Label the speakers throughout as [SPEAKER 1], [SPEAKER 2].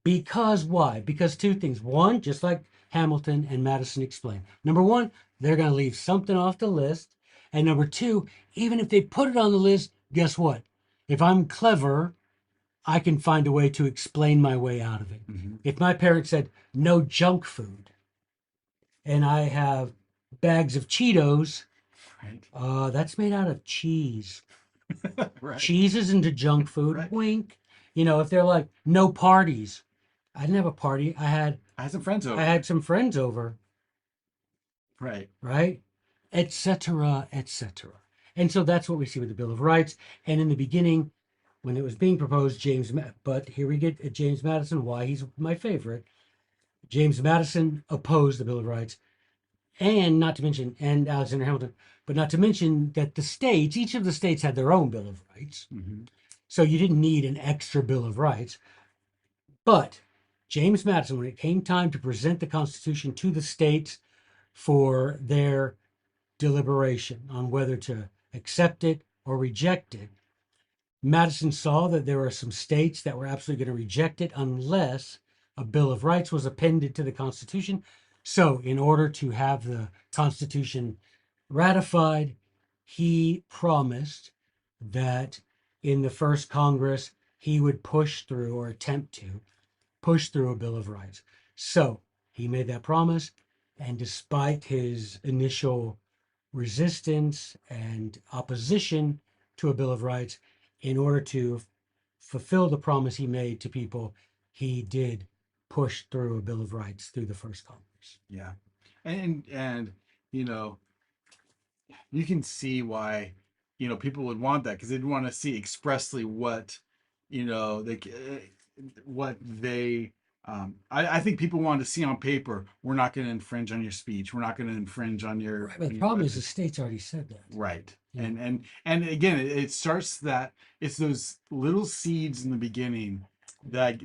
[SPEAKER 1] Because why? Because two things. One, just like Hamilton and Madison explained. Number one, they're going to leave something off the list. And number two, even if they put it on the list, guess what? If I'm clever, I can find a way to explain my way out of it.
[SPEAKER 2] Mm-hmm.
[SPEAKER 1] If my parents said no junk food and I have bags of Cheetos,
[SPEAKER 2] Right.
[SPEAKER 1] that's made out of cheese.
[SPEAKER 2] Right.
[SPEAKER 1] Cheese isn't a junk food.
[SPEAKER 2] Right.
[SPEAKER 1] Wink. If they're like no parties, I didn't have a party.
[SPEAKER 2] I had some friends
[SPEAKER 1] I
[SPEAKER 2] over.
[SPEAKER 1] had some friends over,
[SPEAKER 2] Right.
[SPEAKER 1] right? Etc. Etc. And so that's what we see with the Bill of Rights. And in the beginning, when it was being proposed, but here we get James Madison, why he's my favorite. James Madison opposed the Bill of Rights, and not to mention, and Alexander Hamilton, but not to mention that each of the states had their own Bill of Rights.
[SPEAKER 2] Mm-hmm.
[SPEAKER 1] So you didn't need an extra Bill of Rights. But James Madison, when it came time to present the Constitution to the states for their deliberation on whether to accept it or reject it, Madison saw that there were some states that were absolutely going to reject it unless a Bill of Rights was appended to the Constitution. So, in order to have the Constitution ratified, he promised that in the first Congress he would push through or attempt to push through a Bill of Rights. So, he made that promise, and despite his initial resistance and opposition to a Bill of Rights, in order to fulfill the promise he made to people, he did push through a Bill of Rights through the first Congress.
[SPEAKER 2] Yeah. And you know, you can see why people would want that because they'd want to see expressly what what they I think people want to see on paper, we're not going to infringe on your speech, we're not going to infringe on your
[SPEAKER 1] Right, but the problem is the states already said that.
[SPEAKER 2] right.
[SPEAKER 1] Yeah.
[SPEAKER 2] And again, it starts that it's those little seeds in the beginning that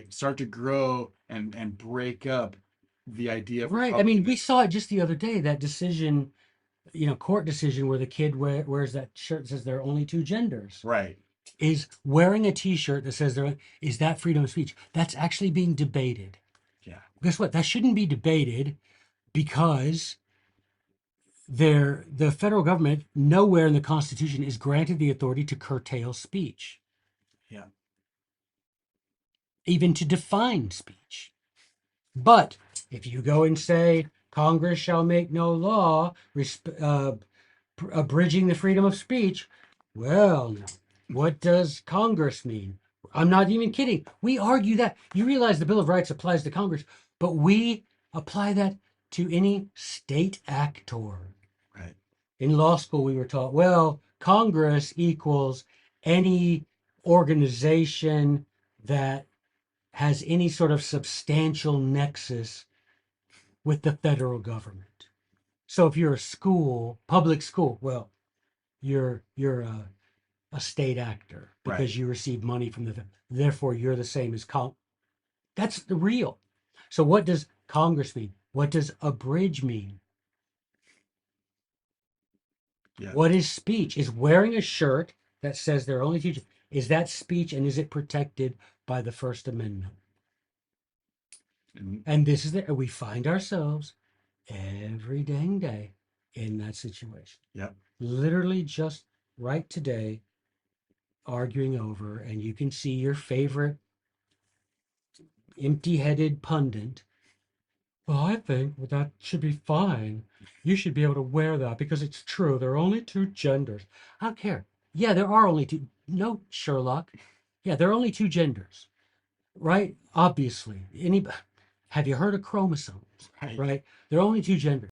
[SPEAKER 2] start to grow and break up the idea of
[SPEAKER 1] Right. I mean, we
[SPEAKER 2] republicanism.
[SPEAKER 1] saw it just the other day, that decision, court decision where the kid wears that shirt that says there are only two genders.
[SPEAKER 2] Right.
[SPEAKER 1] Is wearing a T-shirt that says is that freedom of speech? That's actually being debated.
[SPEAKER 2] Yeah.
[SPEAKER 1] Guess what? That shouldn't be debated because the federal government nowhere in the Constitution is granted the authority to curtail speech,
[SPEAKER 2] Yeah.
[SPEAKER 1] even to define speech. But if you go and say Congress shall make no law abridging the freedom of speech, well, now, what does Congress mean? I'm not even kidding. We argue that. You realize the Bill of Rights applies to Congress, but we apply that to any state actor.
[SPEAKER 2] Right.
[SPEAKER 1] In law school, we were taught, well, Congress equals any organization that has any sort of substantial nexus with the federal government. So if you're a school, public school, well, you're a state actor
[SPEAKER 2] Right.
[SPEAKER 1] because you receive money from therefore you're the same as that's the real. So what does Congress mean? What does abridge mean?
[SPEAKER 2] Yeah.
[SPEAKER 1] What is speech? Is wearing a shirt that says there are only two, is that speech, and is it protected by the First Amendment? And this is we find ourselves every dang day in that situation.
[SPEAKER 2] Yep.
[SPEAKER 1] Literally just right today, arguing over, and you can see your favorite empty-headed pundit. Well, I think that should be fine. You should be able to wear that because it's true. There are only two genders. I don't care. Yeah, there are only two. No, Sherlock. Yeah, there are only two genders, right? Obviously. Have you heard of chromosomes?
[SPEAKER 2] Right.
[SPEAKER 1] Right? There are only two genders.